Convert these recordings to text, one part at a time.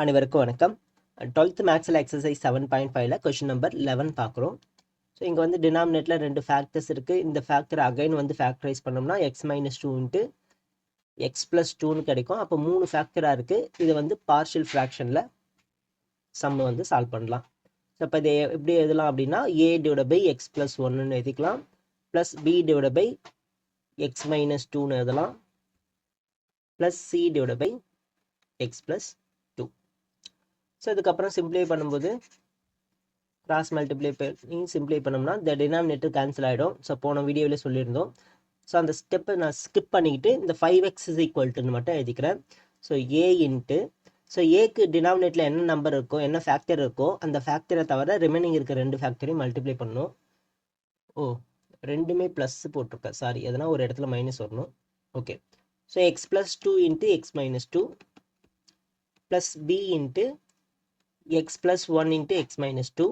அனைவருக்கும் வணக்கம். 12th மேக்ஸில் எக்ஸசைஸ் 7.5ல கொஷின் நம்பர் 11 பார்க்குறோம். ஸோ இங்கே வந்து டினாமினேட்டில் 2 ஃபேக்டர்ஸ் இருக்குது. இந்த ஃபேக்டர் அகைன் வந்து ஃபேக்டரைஸ் பண்ணோம்னா x - 2 இன்ட்டு x + 2ன்னு கிடைக்கும். அப்போ 3 ஃபேக்டராக இருக்குது. இது வந்து பார்ஷியல் ஃப்ராக்ஷனில் சம் வந்து சால்வ் பண்ணலாம். ஸோ இப்போ இதை எப்படி எழுதலாம் அப்படின்னா a/x + 1ன்னு எழுதிக்கலாம், ப்ளஸ் b/x - 2ன்னு எழுதலாம், ப்ளஸ் c/x + 2. ஸோ இதுக்கப்புறம் சிம்ப்ளை பண்ணும்போது கிராஸ் மல்டிப்ளை பண்ணி சிம்ப்ளை பண்ணோம்னா இந்த டினாமினேட்டர் கேன்சல் ஆகிடும். ஸோ போன வீடியோவில் சொல்லியிருந்தோம். ஸோ அந்த ஸ்டெப்பை நான் ஸ்கிப் பண்ணிக்கிட்டு இந்த 5x = மட்டும் எழுதிக்கிறேன். ஸோ a இன்ட்டு, ஸோ ஏக்கு டினாமினேட்டில் என்ன நம்பர் இருக்கோ, என்ன ஃபேக்டர் இருக்கோ அந்த ஃபேக்டரை தவிர ரிமைனிங் இருக்க 2 ஃபேக்டரையும் மல்டிப்ளை பண்ணணும். ஓ, ரெண்டுமே ப்ளஸ் போட்டிருக்கேன், சாரி, எதனா ஒரு இடத்துல மைனஸ் வரணும். Okay, so x + 2 into x - 2 plus b into x + 1 into x - 2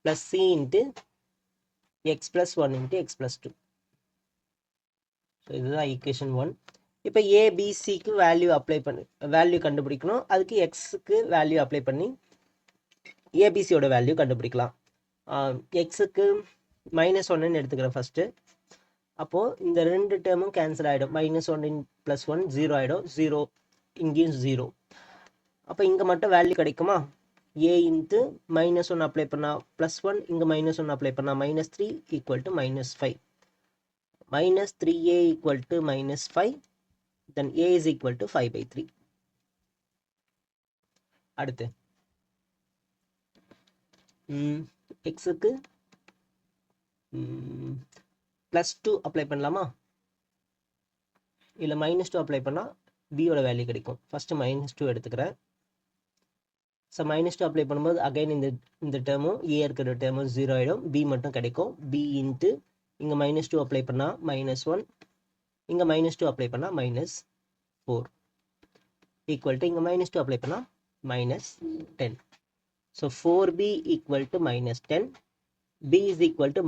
plus c into x + 1 into x + 2. So இதுதான் ஈக்குவேஷன் 1. இப்போ ஏபிசிக்கு வேல்யூ கண்டுபிடிக்கணும். அதுக்கு எக்ஸுக்கு வேல்யூ அப்ளை பண்ணி ஏபிசியோட வேல்யூ கண்டுபிடிக்கலாம். எக்ஸுக்கு -1ன்னு எடுத்துக்கிறேன் ஃபஸ்ட்டு. அப்போது இந்த 2 டேர்மும் கேன்சல் ஆகிடும். -1 + 1 0 ஆகிடும். 0 இங்கேயும் 0. அப்போ இங்கே மட்டும் வேல்யூ கிடைக்குமா? a இன்ட்டு -1 அப்ளை பண்ணால் +1, இங்கே -1 அப்ளை பண்ணால் -3 = -5. -3a = -5, then a = 5/3. அடுத்து எக்ஸுக்கு +2 அப்ளை பண்ணலாமா? இல்லை -2 அப்ளை பண்ணால் பியோட வேல்யூ கிடைக்கும். ஃபஸ்ட்டு -2 எடுத்துக்கிறேன். ஸோ -2 அப்ளை பண்ணும்போது அகைன் இந்த டேர்மும் ஏ இருக்கிற டேர்மும் 0 ஆகிடும். பி மட்டும் கிடைக்கும். b இன்ட்டு இங்கே -2 அப்ளை பண்ணால் -1, இங்கே -2 அப்ளை பண்ணால் -4 ஈக்குவல் டு இங்கே -2 அப்ளை பண்ணால் -10. So 4b = -10, b =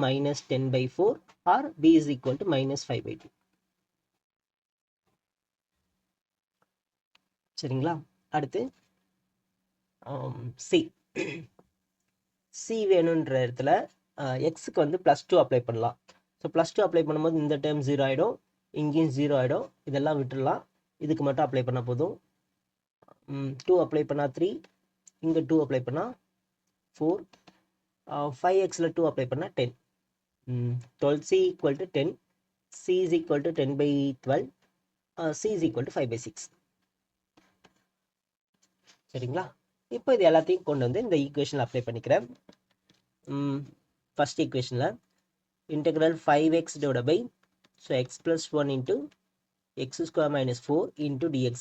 -10/4 or b = -5/2. சரிங்களா? அடுத்து சி வேணுன்ற இடத்துல எக்ஸுக்கு வந்து +2 அப்ளை பண்ணலாம். ஸோ +2 அப்ளை பண்ணும்போது இந்த டேர்ம் 0 ஆகிடும், இங்கேயும் 0 ஆகிடும். இதெல்லாம் விட்டுடலாம். இதுக்கு மட்டும் அப்ளை பண்ணால் போதும். 2 அப்ளை பண்ணால் 3, இங்கே 2 அப்ளை பண்ணால் 4, 5xல 2 அப்ளை பண்ணால் 10. 12c = 10, c = 10/12, c = 5/6. சரிங்களா? இப்போ இது எல்லாத்தையும் கொண்டு வந்து இந்த ஈக்குவேஷனில் அப்ளை பண்ணிக்கிறேன். ஃபர்ஸ்ட் ஈக்குவேஷனில் integral 5x so x + 1 into x² - 4 into dx.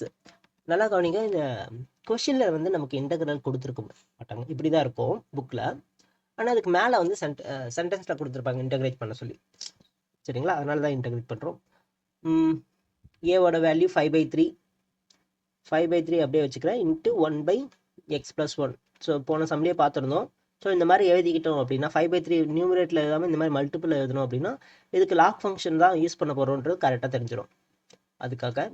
நல்லா கவனிங்க, இந்த கொஷினில் வந்து நமக்கு இன்டெக்ரல் கொடுத்துருக்க மாட்டாங்க. இப்படி தான் இருக்கும் புக்கில். ஆனால் அதுக்கு மேலே வந்து சென்டென்ஸில் கொடுத்துருப்பாங்க இன்டெகிரேட் பண்ண சொல்லி. சரிங்களா? அதனால தான் இன்டெகிரேட் பண்ணுறோம். ஏவோட வேல்யூ 5/3 அப்படியே வச்சுக்கிறேன், இன்ட்டு 1/x + 1. ஸோ போன சம்லேயே பார்த்துருந்தோம். ஸோ இந்த மாதிரி எழுதிக்கிட்டோம் அப்படின்னா 5/3 நியூமரேட்டில் எழுதாமல் இந்த மாதிரி மல்டிபிள் எழுதணும் அப்படின்னா இதுக்கு லாக் ஃபங்க்ஷன் தான் யூஸ் பண்ண போகிறோன்றது கரெக்டாக தெரிஞ்சிடும். அதுக்காக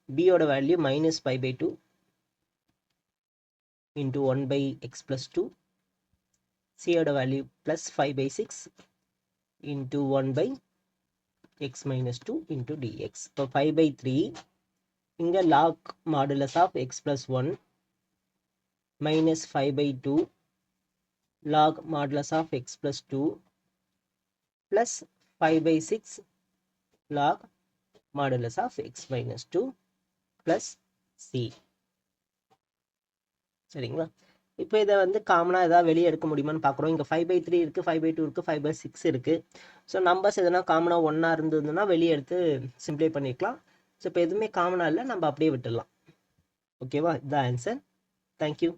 பியோட வேல்யூ -5/2 இன்ட்டு 1/x + 2, சியோட value +5/6 into 1/x - 2 into dx. இப்போ 5/3 இங்கே lock modulus of x + 1 -5/2 log modulus of x + 2 plus 5/6 log modulus of x - 2 plus c. சரிங்களா? இப்போ இதை வந்து காமனாக ஏதாவது வெளியே எடுக்க முடியுமான்னு பார்க்குறோம். இங்கே 5/3 இருக்குது, 5/2 இருக்குது, 5/6 இருக்குது. ஸோ நம்பர்ஸ் எதனா காமனாக ஒன்றா இருந்ததுன்னா வெளியே எடுத்து சிம்ப்ளை பண்ணிக்கலாம். ஸோ இப்போ எதுவுமே காமனாக இல்லை, நம்ம அப்படியே விட்டுடலாம். ஓகேவா? இதுதான் ஆன்சர். தேங்க்யூ.